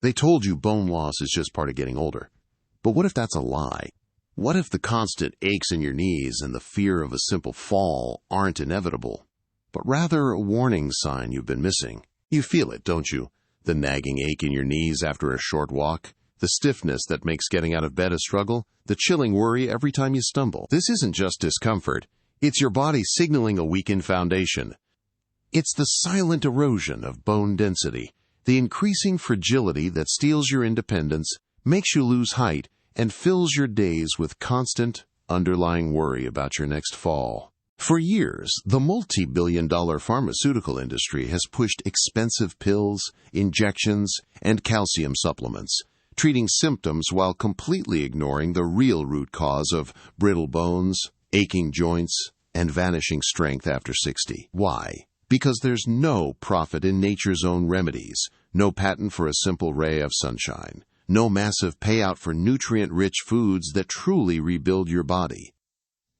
They told you bone loss is just part of getting older. But what if that's a lie? What if the constant aches in your knees and the fear of a simple fall aren't inevitable, but rather a warning sign you've been missing? You feel it, don't you? The nagging ache in your knees after a short walk, the stiffness that makes getting out of bed a struggle, the chilling worry every time you stumble. This isn't just discomfort. It's your body signaling a weakened foundation. It's the silent erosion of bone density, the increasing fragility that steals your independence, makes you lose height, and fills your days with constant, underlying worry about your next fall. For years, the multi-billion-dollar pharmaceutical industry has pushed expensive pills, injections, and calcium supplements, treating symptoms while completely ignoring the real root cause of brittle bones, aching joints, and vanishing strength after 60. Why? Because there's no profit in nature's own remedies, no patent for a simple ray of sunshine, no massive payout for nutrient-rich foods that truly rebuild your body.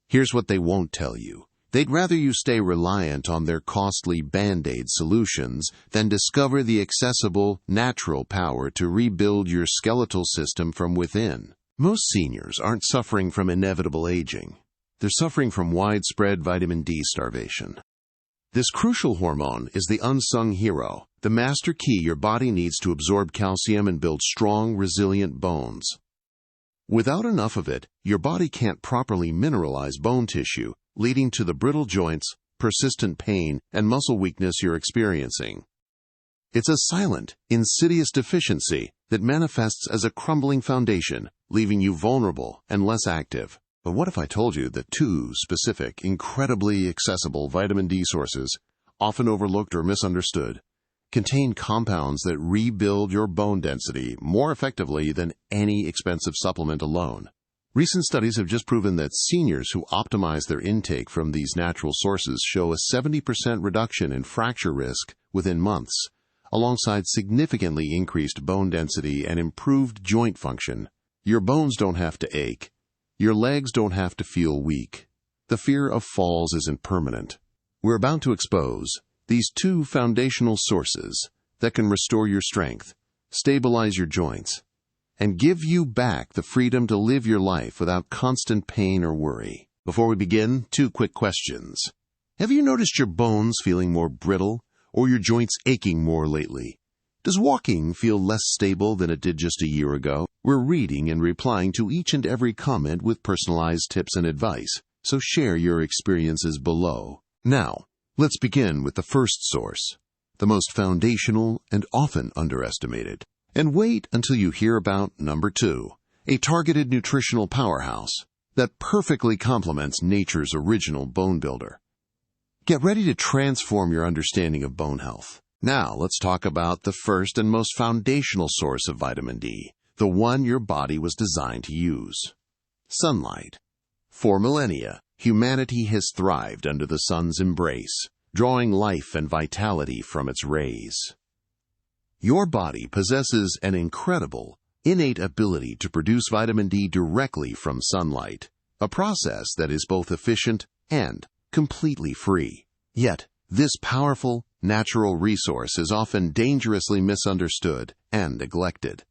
Here's what they won't tell you. They'd rather you stay reliant on their costly Band-Aid solutions than discover the accessible, natural power to rebuild your skeletal system from within. Most seniors aren't suffering from inevitable aging. They're suffering from widespread vitamin D starvation. This crucial hormone is the unsung hero, the master key your body needs to absorb calcium and build strong, resilient bones. Without enough of it, your body can't properly mineralize bone tissue, leading to the brittle joints, persistent pain, and muscle weakness you're experiencing. It's a silent, insidious deficiency that manifests as a crumbling foundation, leaving you vulnerable and less active. But what if I told you that two specific, incredibly accessible vitamin D sources, often overlooked or misunderstood, contain compounds that rebuild your bone density more effectively than any expensive supplement alone? Recent studies have just proven that seniors who optimize their intake from these natural sources show a 70% reduction in fracture risk within months, alongside significantly increased bone density and improved joint function. Your bones don't have to ache. Your legs don't have to feel weak. The fear of falls isn't permanent. We're about to expose these two foundational sources that can restore your strength, stabilize your joints, and give you back the freedom to live your life without constant pain or worry. Before we begin, two quick questions. Have you noticed your bones feeling more brittle or your joints aching more lately? Does walking feel less stable than it did just a year ago? We're reading and replying to each and every comment with personalized tips and advice, so share your experiences below. Now, let's begin with the first source, the most foundational and often underestimated. And wait until you hear about number 2, a targeted nutritional powerhouse that perfectly complements nature's original bone builder. Get ready to transform your understanding of bone health. Now, let's talk about the first and most foundational source of vitamin D, the one your body was designed to use: sunlight. For millennia, humanity has thrived under the sun's embrace, drawing life and vitality from its rays. Your body possesses an incredible, innate ability to produce vitamin D directly from sunlight, a process that is both efficient and completely free. Yet, this powerful, natural resource is often dangerously misunderstood and neglected,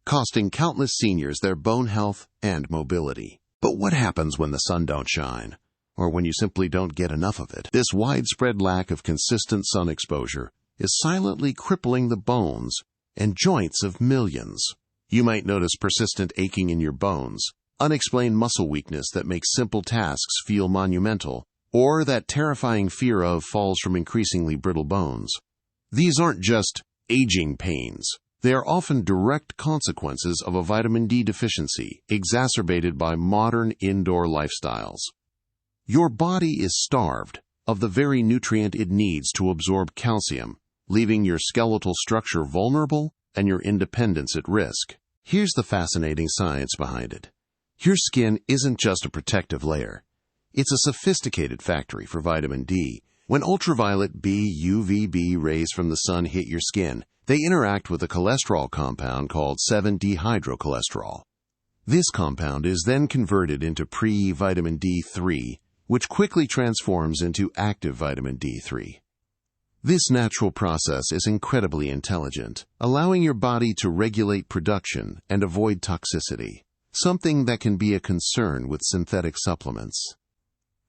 costing countless seniors their bone health and mobility. But what happens when the sun don't shine, or when you simply don't get enough of it? This widespread lack of consistent sun exposure is silently crippling the bones and joints of millions. You might notice persistent aching in your bones, unexplained muscle weakness that makes simple tasks feel monumental, or that terrifying fear of falls from increasingly brittle bones. These aren't just aging pains. They are often direct consequences of a vitamin D deficiency exacerbated by modern indoor lifestyles. Your body is starved of the very nutrient it needs to absorb calcium, leaving your skeletal structure vulnerable and your independence at risk. Here's the fascinating science behind it. Your skin isn't just a protective layer. It's a sophisticated factory for vitamin D. When ultraviolet UVB rays from the sun hit your skin, they interact with a cholesterol compound called 7-dehydrocholesterol. This compound is then converted into pre-vitamin D3, which quickly transforms into active vitamin D3. This natural process is incredibly intelligent, allowing your body to regulate production and avoid toxicity, something that can be a concern with synthetic supplements.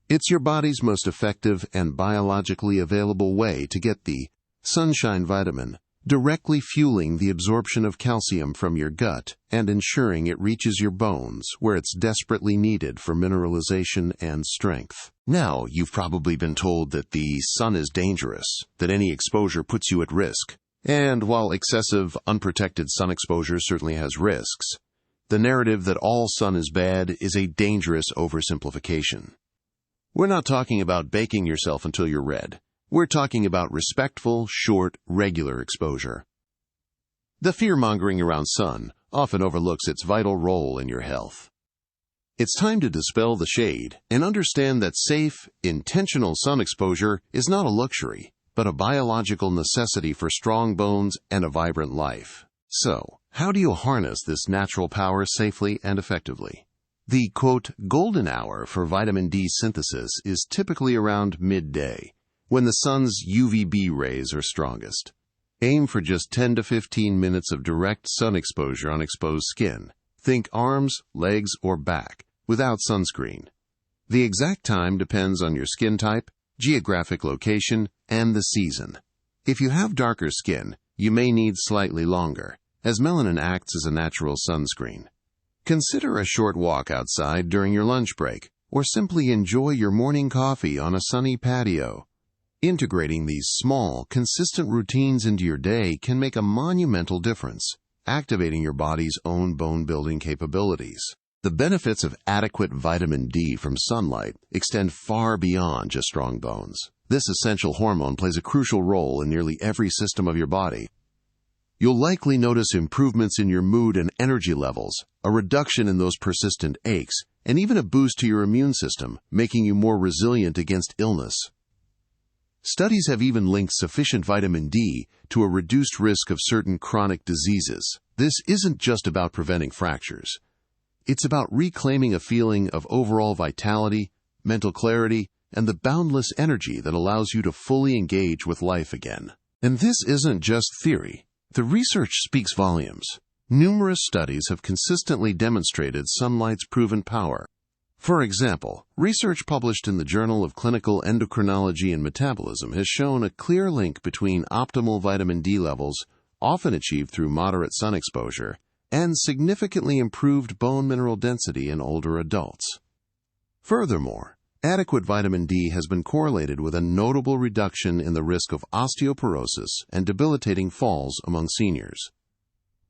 It's your body's most effective and biologically available way to get the sunshine vitamin, directly fueling the absorption of calcium from your gut and ensuring it reaches your bones where it's desperately needed for mineralization and strength. Now, you've probably been told that the sun is dangerous, that any exposure puts you at risk. And while excessive, unprotected sun exposure certainly has risks, the narrative that all sun is bad is a dangerous oversimplification. We're not talking about baking yourself until you're red. We're talking about respectful, short, regular exposure. The fear-mongering around sun often overlooks its vital role in your health. It's time to dispel the shade and understand that safe, intentional sun exposure is not a luxury, but a biological necessity for strong bones and a vibrant life. So, how do you harness this natural power safely and effectively? The, quote, golden hour for vitamin D synthesis is typically around midday, when the sun's UVB rays are strongest. Aim for just 10 to 15 minutes of direct sun exposure on exposed skin. Think arms, legs, or back, without sunscreen. The exact time depends on your skin type, geographic location, and the season. If you have darker skin, you may need slightly longer, as melanin acts as a natural sunscreen. Consider a short walk outside during your lunch break, or simply enjoy your morning coffee on a sunny patio. Integrating these small, consistent routines into your day can make a monumental difference, activating your body's own bone-building capabilities. The benefits of adequate vitamin D from sunlight extend far beyond just strong bones. This essential hormone plays a crucial role in nearly every system of your body. You'll likely notice improvements in your mood and energy levels, a reduction in those persistent aches, and even a boost to your immune system, making you more resilient against illness. Studies have even linked sufficient vitamin D to a reduced risk of certain chronic diseases. This isn't just about preventing fractures. It's about reclaiming a feeling of overall vitality, mental clarity, and the boundless energy that allows you to fully engage with life again. And this isn't just theory. The research speaks volumes. Numerous studies have consistently demonstrated sunlight's proven power. For example, research published in the Journal of Clinical Endocrinology and Metabolism has shown a clear link between optimal vitamin D levels, often achieved through moderate sun exposure, and significantly improved bone mineral density in older adults. Furthermore, adequate vitamin D has been correlated with a notable reduction in the risk of osteoporosis and debilitating falls among seniors.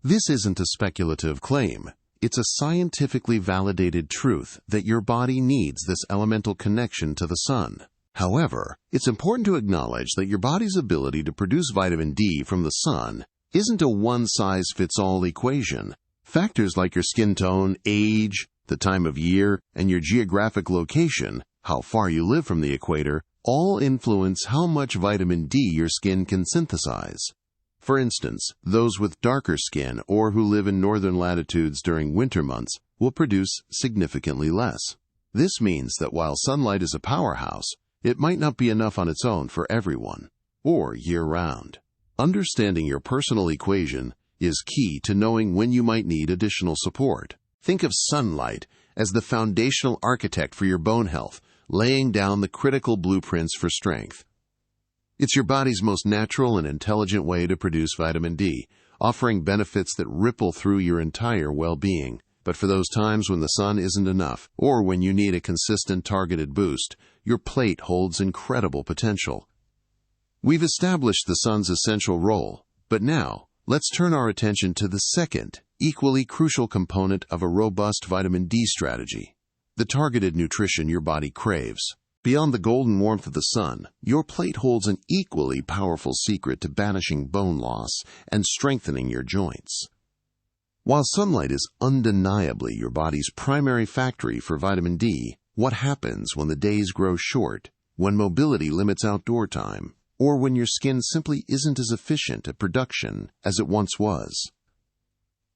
This isn't a speculative claim. It's a scientifically validated truth that your body needs this elemental connection to the sun. However, it's important to acknowledge that your body's ability to produce vitamin D from the sun isn't a one-size-fits-all equation. Factors like your skin tone, age, the time of year, and your geographic location, how far you live from the equator, all influence how much vitamin D your skin can synthesize. For instance, those with darker skin or who live in northern latitudes during winter months will produce significantly less. This means that while sunlight is a powerhouse, it might not be enough on its own for everyone, or year-round. Understanding your personal equation is key to knowing when you might need additional support. Think of sunlight as the foundational architect for your bone health, laying down the critical blueprints for strength. It's your body's most natural and intelligent way to produce vitamin D, offering benefits that ripple through your entire well-being. But for those times when the sun isn't enough, or when you need a consistent targeted boost, your plate holds incredible potential. We've established the sun's essential role, but now, let's turn our attention to the second, equally crucial component of a robust vitamin D strategy: the targeted nutrition your body craves. Beyond the golden warmth of the sun, your plate holds an equally powerful secret to banishing bone loss and strengthening your joints. While sunlight is undeniably your body's primary factory for vitamin D, what happens when the days grow short, when mobility limits outdoor time, or when your skin simply isn't as efficient at production as it once was?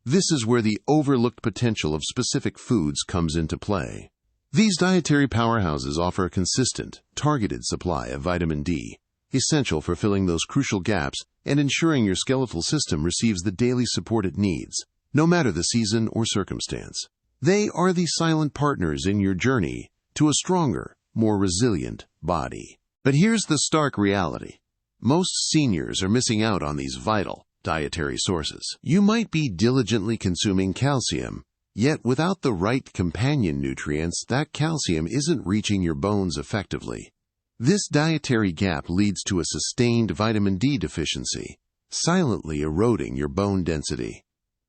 This is where the overlooked potential of specific foods comes into play. These dietary powerhouses offer a consistent, targeted supply of vitamin D. essential for filling those crucial gaps and ensuring your skeletal system receives the daily support it needs, no matter the season or circumstance. They are the silent partners in your journey to a stronger, more resilient body. But here's the stark reality. Most seniors are missing out on these vital dietary sources. You might be diligently consuming calcium, yet without the right companion nutrients, that calcium isn't reaching your bones effectively. This dietary gap leads to a sustained vitamin D deficiency, silently eroding your bone density.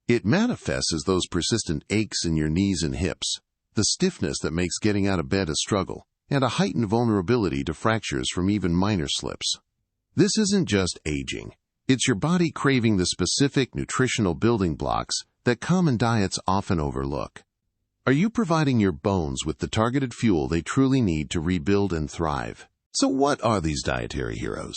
It manifests as those persistent aches in your knees and hips, the stiffness that makes getting out of bed a struggle, and a heightened vulnerability to fractures from even minor slips. This isn't just aging. It's your body craving the specific nutritional building blocks that common diets often overlook. Are you providing your bones with the targeted fuel they truly need to rebuild and thrive? So what are these dietary heroes?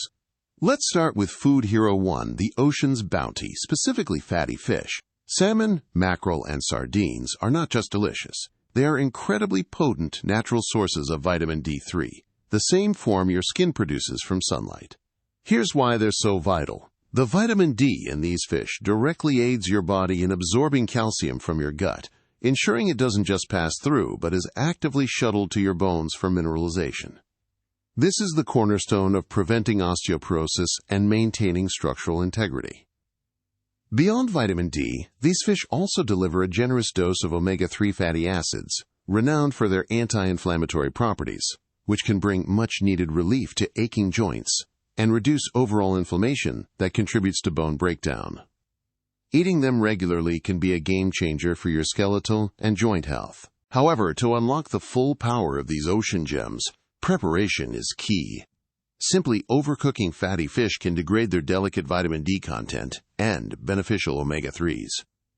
Let's start with Food Hero 1, the ocean's bounty, specifically fatty fish. Salmon, mackerel, and sardines are not just delicious. They are incredibly potent natural sources of vitamin D3, the same form your skin produces from sunlight. Here's why they're so vital. The vitamin D in these fish directly aids your body in absorbing calcium from your gut, ensuring it doesn't just pass through, but is actively shuttled to your bones for mineralization. This is the cornerstone of preventing osteoporosis and maintaining structural integrity. Beyond vitamin D, these fish also deliver a generous dose of omega-3 fatty acids, renowned for their anti-inflammatory properties, which can bring much-needed relief to aching joints and reduce overall inflammation that contributes to bone breakdown. Eating them regularly can be a game-changer for your skeletal and joint health. However, to unlock the full power of these ocean gems, preparation is key. Simply overcooking fatty fish can degrade their delicate vitamin D content and beneficial omega-3s.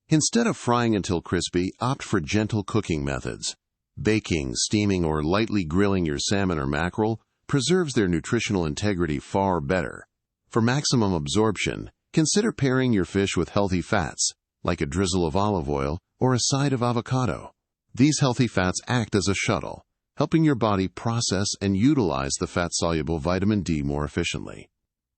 Instead of frying until crispy, opt for gentle cooking methods. Baking, steaming, or lightly grilling your salmon or mackerel preserves their nutritional integrity far better. For maximum absorption, consider pairing your fish with healthy fats, like a drizzle of olive oil or a side of avocado. These healthy fats act as a shuttle, helping your body process and utilize the fat-soluble vitamin D more efficiently.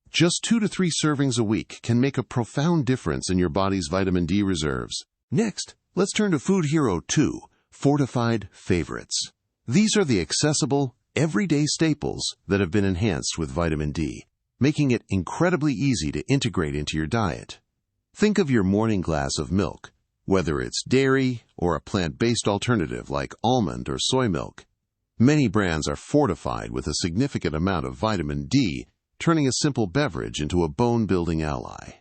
Just 2 to 3 servings a week can make a profound difference in your body's vitamin D reserves. Next, let's turn to Food Hero 2, Fortified Favorites. These are the accessible, everyday staples that have been enhanced with vitamin D, making it incredibly easy to integrate into your diet. Think of your morning glass of milk, whether it's dairy or a plant-based alternative like almond or soy milk. Many brands are fortified with a significant amount of vitamin D, turning a simple beverage into a bone-building ally.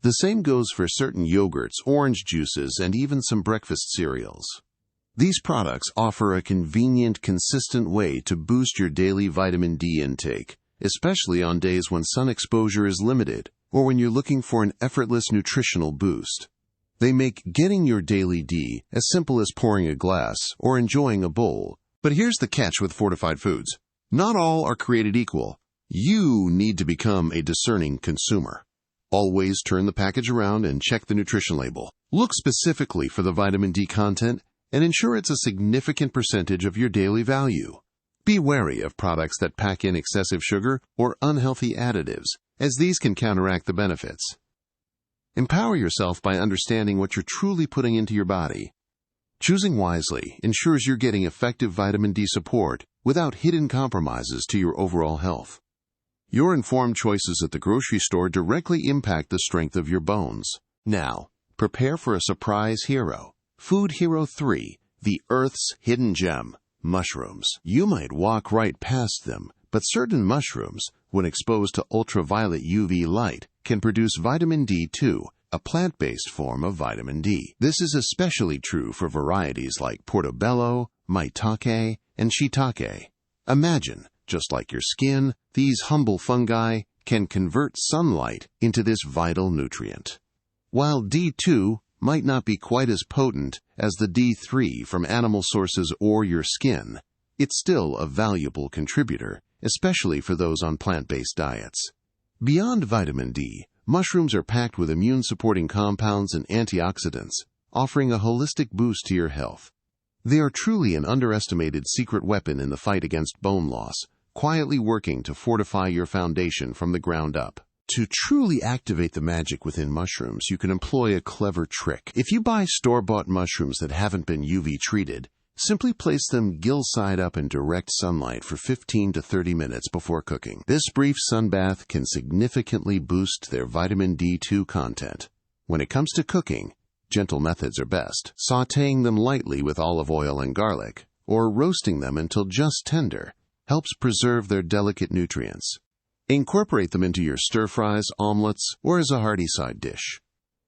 The same goes for certain yogurts, orange juices, and even some breakfast cereals. These products offer a convenient, consistent way to boost your daily vitamin D intake, especially on days when sun exposure is limited or when you're looking for an effortless nutritional boost. They make getting your daily D as simple as pouring a glass or enjoying a bowl. But here's the catch with fortified foods. Not all are created equal. You need to become a discerning consumer. Always turn the package around and check the nutrition label. Look specifically for the vitamin D content and ensure it's a significant percentage of your daily value. Be wary of products that pack in excessive sugar or unhealthy additives, as these can counteract the benefits. Empower yourself by understanding what you're truly putting into your body. Choosing wisely ensures you're getting effective vitamin D support without hidden compromises to your overall health. Your informed choices at the grocery store directly impact the strength of your bones. Now, prepare for a surprise hero. Food Hero 3, the Earth's hidden gem, mushrooms. You might walk right past them, but certain mushrooms, when exposed to ultraviolet UV light, can produce vitamin D2, a plant-based form of vitamin D. This is especially true for varieties like portobello, maitake, and shiitake. Imagine, just like your skin, these humble fungi can convert sunlight into this vital nutrient. While D2 might not be quite as potent as the D3 from animal sources or your skin, it's still a valuable contributor, especially for those on plant-based diets. Beyond vitamin D, mushrooms are packed with immune-supporting compounds and antioxidants, offering a holistic boost to your health. They are truly an underestimated secret weapon in the fight against bone loss, quietly working to fortify your foundation from the ground up. To truly activate the magic within mushrooms, you can employ a clever trick. If you buy store-bought mushrooms that haven't been UV treated, simply place them gill side up in direct sunlight for 15 to 30 minutes before cooking. This brief sunbath can significantly boost their vitamin D2 content. When it comes to cooking, gentle methods are best. Sautéing them lightly with olive oil and garlic, or roasting them until just tender, helps preserve their delicate nutrients. Incorporate them into your stir-fries, omelets, or as a hearty side dish.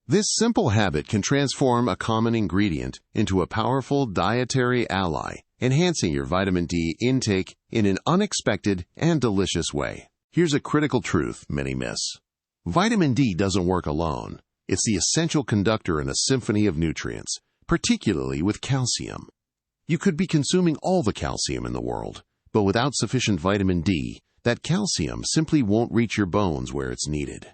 This simple habit can transform a common ingredient into a powerful dietary ally, enhancing your vitamin D intake in an unexpected and delicious way. Here's a critical truth many miss. Vitamin D doesn't work alone. It's the essential conductor in a symphony of nutrients, particularly with calcium. You could be consuming all the calcium in the world, but without sufficient vitamin D, that calcium simply won't reach your bones where it's needed.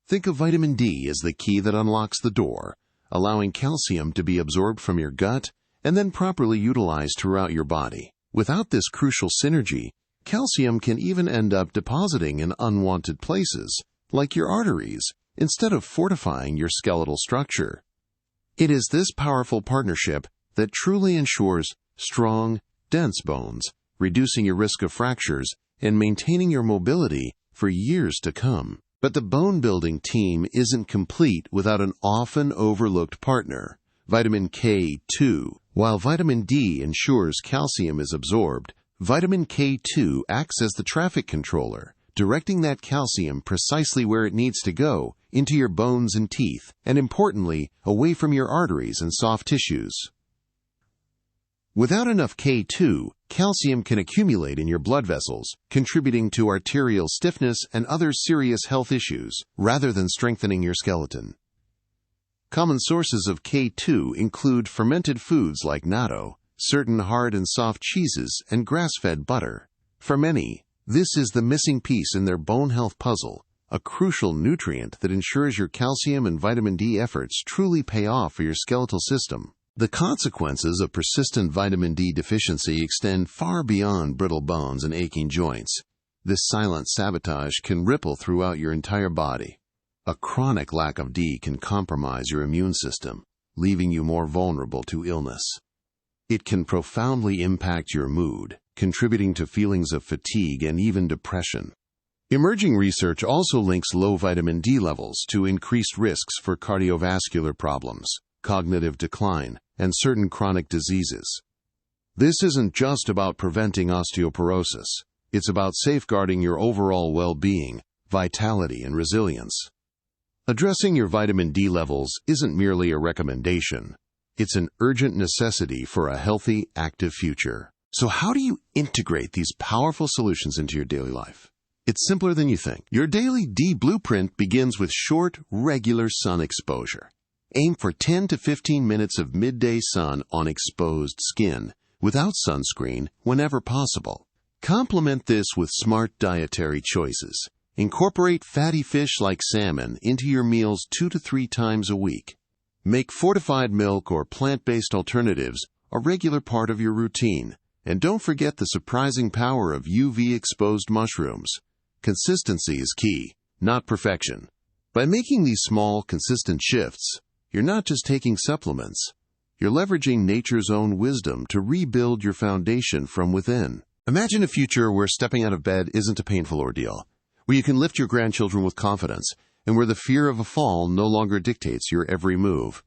Think of vitamin D as the key that unlocks the door, allowing calcium to be absorbed from your gut and then properly utilized throughout your body. Without this crucial synergy, calcium can even end up depositing in unwanted places, like your arteries, instead of fortifying your skeletal structure. It is this powerful partnership that truly ensures strong, dense bones, reducing your risk of fractures and maintaining your mobility for years to come. But the bone-building team isn't complete without an often overlooked partner, vitamin K2. While vitamin D ensures calcium is absorbed, vitamin K2 acts as the traffic controller, directing that calcium precisely where it needs to go, into your bones and teeth, and importantly, away from your arteries and soft tissues. Without enough K2, calcium can accumulate in your blood vessels, contributing to arterial stiffness and other serious health issues, rather than strengthening your skeleton. Common sources of K2 include fermented foods like natto, certain hard and soft cheeses, and grass-fed butter. For many, this is the missing piece in their bone health puzzle, a crucial nutrient that ensures your calcium and vitamin D efforts truly pay off for your skeletal system. The consequences of persistent vitamin D deficiency extend far beyond brittle bones and aching joints. This silent sabotage can ripple throughout your entire body. A chronic lack of D can compromise your immune system, leaving you more vulnerable to illness. It can profoundly impact your mood, contributing to feelings of fatigue and even depression. Emerging research also links low vitamin D levels to increased risks for cardiovascular problems, cognitive decline, and certain chronic diseases. This isn't just about preventing osteoporosis. It's about safeguarding your overall well-being, vitality, and resilience. Addressing your vitamin D levels isn't merely a recommendation. It's an urgent necessity for a healthy, active future. So how do you integrate these powerful solutions into your daily life? It's simpler than you think. Your daily D blueprint begins with short, regular sun exposure. Aim for 10 to 15 minutes of midday sun on exposed skin, without sunscreen, whenever possible. Complement this with smart dietary choices. Incorporate fatty fish like salmon into your meals 2 to 3 times a week. Make fortified milk or plant-based alternatives a regular part of your routine. And don't forget the surprising power of UV-exposed mushrooms. Consistency is key, not perfection. By making these small, consistent shifts, you're not just taking supplements. You're leveraging nature's own wisdom to rebuild your foundation from within. Imagine a future where stepping out of bed isn't a painful ordeal, where you can lift your grandchildren with confidence, and where the fear of a fall no longer dictates your every move.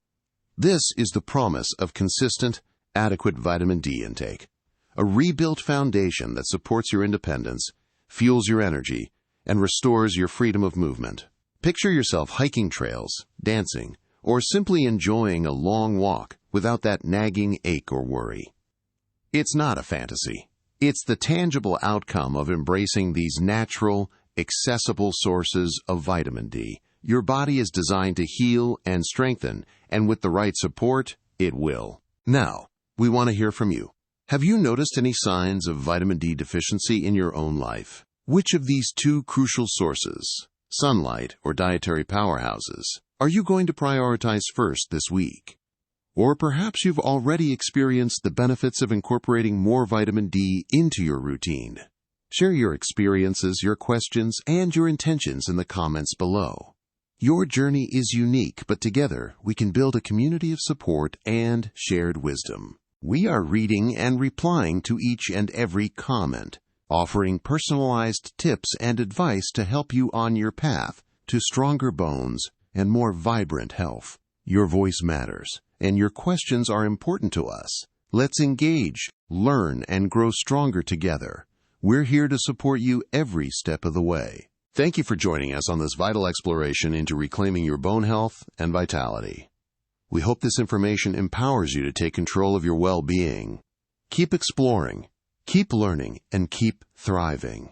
This is the promise of consistent, adequate vitamin D intake. A rebuilt foundation that supports your independence, fuels your energy, and restores your freedom of movement. Picture yourself hiking trails, dancing, or simply enjoying a long walk without that nagging ache or worry. It's not a fantasy. It's the tangible outcome of embracing these natural, accessible sources of vitamin D. Your body is designed to heal and strengthen, and with the right support, it will. Now, we want to hear from you. Have you noticed any signs of vitamin D deficiency in your own life? Which of these 2 crucial sources, sunlight or dietary powerhouses, are you going to prioritize first this week? Or perhaps you've already experienced the benefits of incorporating more vitamin D into your routine. Share your experiences, your questions, and your intentions in the comments below. Your journey is unique, but together we can build a community of support and shared wisdom. We are reading and replying to each and every comment, offering personalized tips and advice to help you on your path to stronger bones and more vibrant health. Your voice matters, and your questions are important to us. Let's engage, learn, and grow stronger together. We're here to support you every step of the way. Thank you for joining us on this vital exploration into reclaiming your bone health and vitality. We hope this information empowers you to take control of your well-being. Keep exploring, keep learning, and keep thriving.